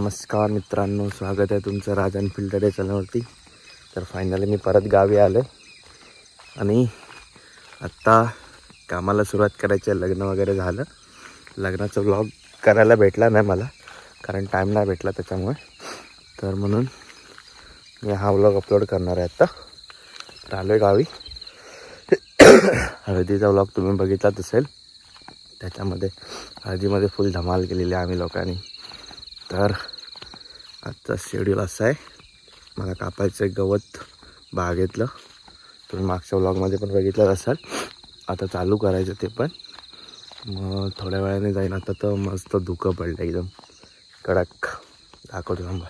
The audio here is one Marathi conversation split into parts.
नमस्कार मित्रांनो, स्वागत आहे तुमचं राजन फिल्टर डे चॅनलवरती। तर फायनली मी परत गावी आलो आणि आत्ता कामाला सुरुवात करायची आहे। लग्न वगैरे झालं, लग्नाचा व्लॉग करायला भेटला नाही मला, कारण टाईम नाही भेटला त्याच्यामुळे। तर म्हणून मी हा व्लॉग अपलोड करणार आहे। आत्ता आलो आहे गावी। हळदीचा व्लॉग तुम्ही बघितलाच असेल, त्याच्यामध्ये हळदीमध्ये फुल धमाल केलेली आहे आम्ही लोकांनी। तर आजचा शेड्यूल असा आहे, मला कापायचं आहे गवत बागेतलं। तुम्ही मागच्या व्लॉगमध्ये पण बघितलं असाल। आता चालू करायचं ते पण, मग थोड्या वेळाने जाईन। आता तर मस्त धुकं पडलं एकदम कडक, दाखवतो थांबा।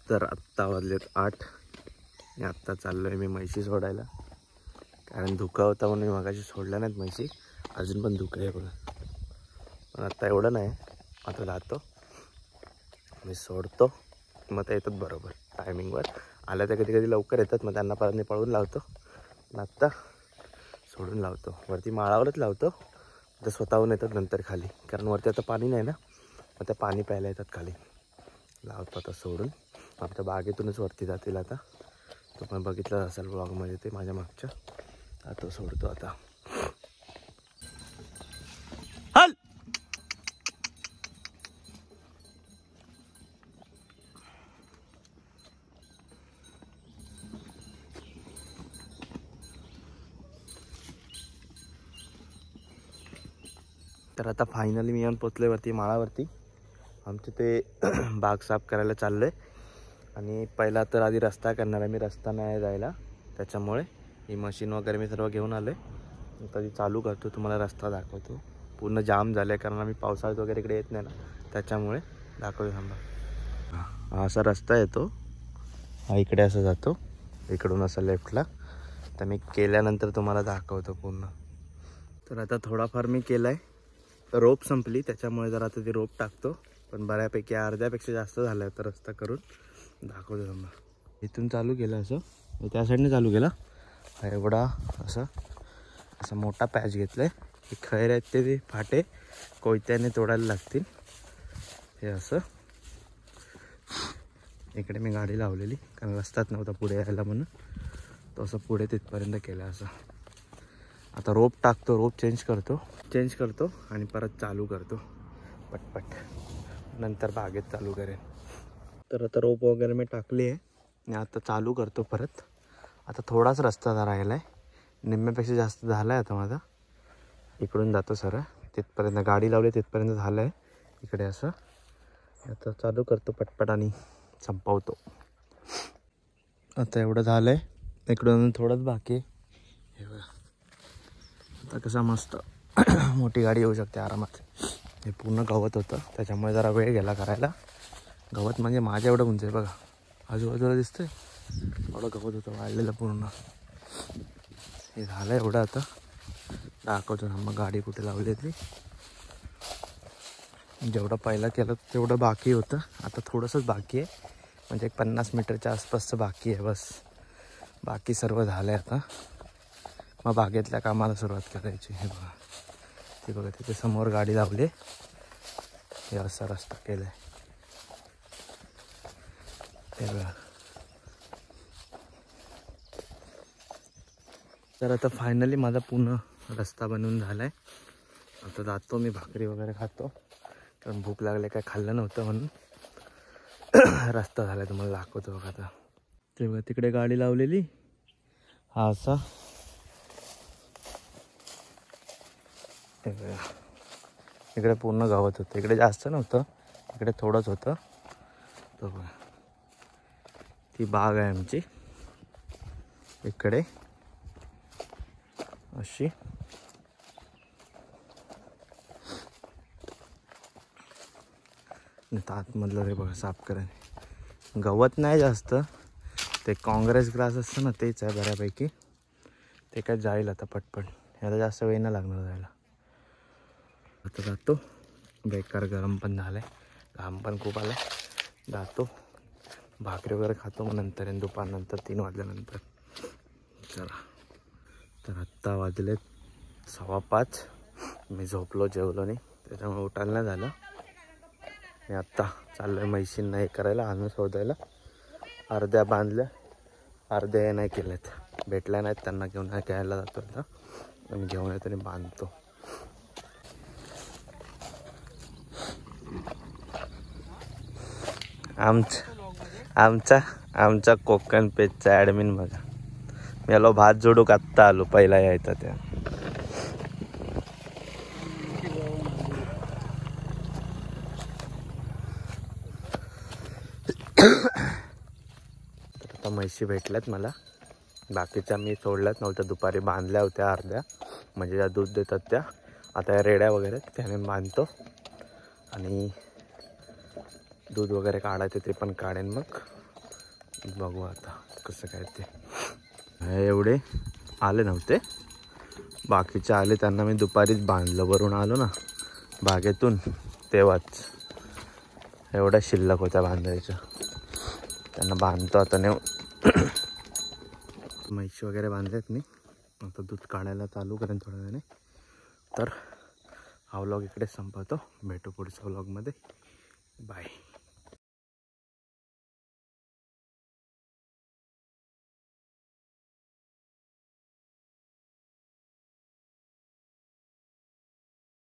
तर आत्ता वाजलेत 8 आणि आत्ता चाललो आहे मी म्हैशी सोडायला, कारण धुकं होता म्हणून मी मगाशी सोडल्या नाहीत म्हैशी। अजून पण धुकं आहे बघा, पण आत्ता एवढं नाही। आता जातो मी, सोडतो, मग ते येतात बरोबर टायमिंगवर। आल्या तर कधी कधी लवकर येतात, मग त्यांना परत पळून लावतो। पण आत्ता सोडून लावतो, वरती माळावरच लावतो। तर स्वतःहून येतात नंतर खाली, कारण वरती आता पाणी नाही ना, मग ते पाणी प्यायला येतात खाली। लावतो आता सोडून, आमच्या बागेतूनच वरती जातील आता। तो पण बघितला असेल ब्लॉगमध्ये ते माझ्या मागच्या। आता सोडतो आता। हल तर आता फायनली मी येऊन पोचले वरती माळावरती। आमचे ते बाग साफ करायला चाललो आहे। आणि पहिला तर आधी रस्ता करणार आहे मी, रस्ता नाही जायला, त्याच्यामुळे ही मशीन वगैरे मी सर्व घेऊन आलो आहे। कधी चालू करतो, तुम्हाला रस्ता दाखवतो। पूर्ण जाम झालं आहे, कारण आम्ही पावसाळ्यात वगैरे इकडे येत नाही ना, त्याच्यामुळे दाखवतो थांबा। हा असा रस्ता येतो, हा इकडे असं जातो, इकडून असं लेफ्टला। तर मी केल्यानंतर तुम्हाला दाखवतो पूर्ण। तर आता थोडाफार मी केला आहे, रोप संपली त्याच्यामुळे जर आता ती रोप टाकतो, पण बऱ्यापैकी अर्ध्यापेक्षा जास्त झालं आहे। तर रस्ता करून दाखवतो थांबा। इथून चालू केलं असं, त्या साईडने चालू केला। हा एवढा असं मोठा पॅच घेतला आहे। हे खैर आहेत ते फाटे कोयत्याने तोडायला लागतील। हे असं इकडे मी गाडी लावलेली, कारण रस्ताच नव्हता पुढे यायला म्हणून, तो असं पुढे तिथपर्यंत केलं असं। आता रोप टाकतो, रोप चेंज करतो आणि परत चालू करतो पटपट, नंतर बागेत चालू करेन। तर आता रोप वगैरे मी टाकली आहे आणि आता चालू करतो परत। आता थोडाच रस्ता राहिला आहे, निम्म्यापेक्षा जास्त झाला आहे आता माझा। इकडून जातो सर, तिथपर्यंत गाडी लावली, तिथपर्यंत झालं आहे इकडे असं। आता चालू करतो पटपट आणि संपवतो। आता एवढं झालं आहे, इकडून थोडंच बाकी आहे। हे बघा आता कसं मस्त मोठी गाडी येऊ शकते आरामात। हे पूर्ण गवत होतं, त्याच्यामुळे जरा वेळ गेला करायला। गवत म्हणजे माझ्या एवढं उंच आहे बघा, आजूबाजूला दिसतंय एवढं गवत होतं वाढलेलं पूर्ण। हे झालं एवढं, आता दाखवतो ना मग गाडी कुठे लावली ती। जेवढं पहिलं केलं तेवढं बाकी होतं, आता थोडंसंच बाकी आहे, म्हणजे 50 मीटरच्या आसपासचं बाकी आहे बस। बाकी सर्व झालं आहे आता, मग बागेतल्या कामाला सुरुवात करायची। हे बघा, ते बघा तिथे समोर गाडी लावली, हे असा रस्ता केला आहे। हे बघा, तर आता फायनली माझा पूर्ण रस्ता बनवून झाला आहे। आता जातो मी, भाकरी वगैरे खातो, कारण भूक लागले, काय खाल्लं नव्हतं म्हणून। रस्ता झाला तुम्हाला दाखवतो बघा आता। ते बघा तिकडे गाडी लावलेली, हा असा। ते बघा इकडे पूर्ण गवत होतं, इकडे जास्त नव्हतं, इकडे थोडंच होतं। तो बघा ती बाग आहे आमची, इकडे अशी। आतमधलं हे बघा साफ करायला गवत नाही जास्त, ते काँग्रेस ग्रास असतं ना, तेच आहे बऱ्यापैकी। ते काय जाईल आता पटपट, याला जास्त वेळ नाही लागणार जायला। आता जातो, बेकार गरम पण झालं आहे, घाम पण खूप आला आहे। जातो भाकरी वगैरे खातो मग नंतर आणि दुपारनंतर 3 वाजल्यानंतर. चला तर आत्ता वाजलेत 5:15. मी झोपलो जेवलो नाही त्याच्यामुळे उठायला नाही झालं. मी आत्ता चाललो आहे म्हैशींना हे करायला आणून शोधायला. अर्ध्या बांधल्या अर्ध्या हे नाही केल्यात, भेटल्या नाहीत त्यांना घेऊन घ्यायला जातो आता. मी घेऊन येतो आणि बांधतो. आमचा कोकण पेजचा ॲडमिन बघा. मी आलो भात जोडूक आत्ता आलो पहिला यायचा त्या. आता म्हैशी भेटल्यात मला. बाकीच्या मी सोडल्यात नव्हत्या, दुपारी बांधल्या होत्या अर्ध्या, म्हणजे ज्या दूध देतात त्या. आता या रेड्या वगैरे त्याने बांधतो आणि दूध वगैरे काढायचं ते पण काढेन. मग बघू आता कसं काय ते. एवढे आले नव्हते, बाकीचे आले त्यांना मी दुपारीच बांधलं. वरून आलो ना बागेतून तेव्हाच. एवढ्या शिल्लक होत्या बांधायच्या, त्यांना बांधतो आता नेऊ. म्हैशी वगैरे बांधलेत मी. आता दूध काढायला चालू करेन थोड्या वेळाने. तर हा व्लॉग इकडे संपवतो. भेटू पुढच्या व्लॉगमध्ये. बाय.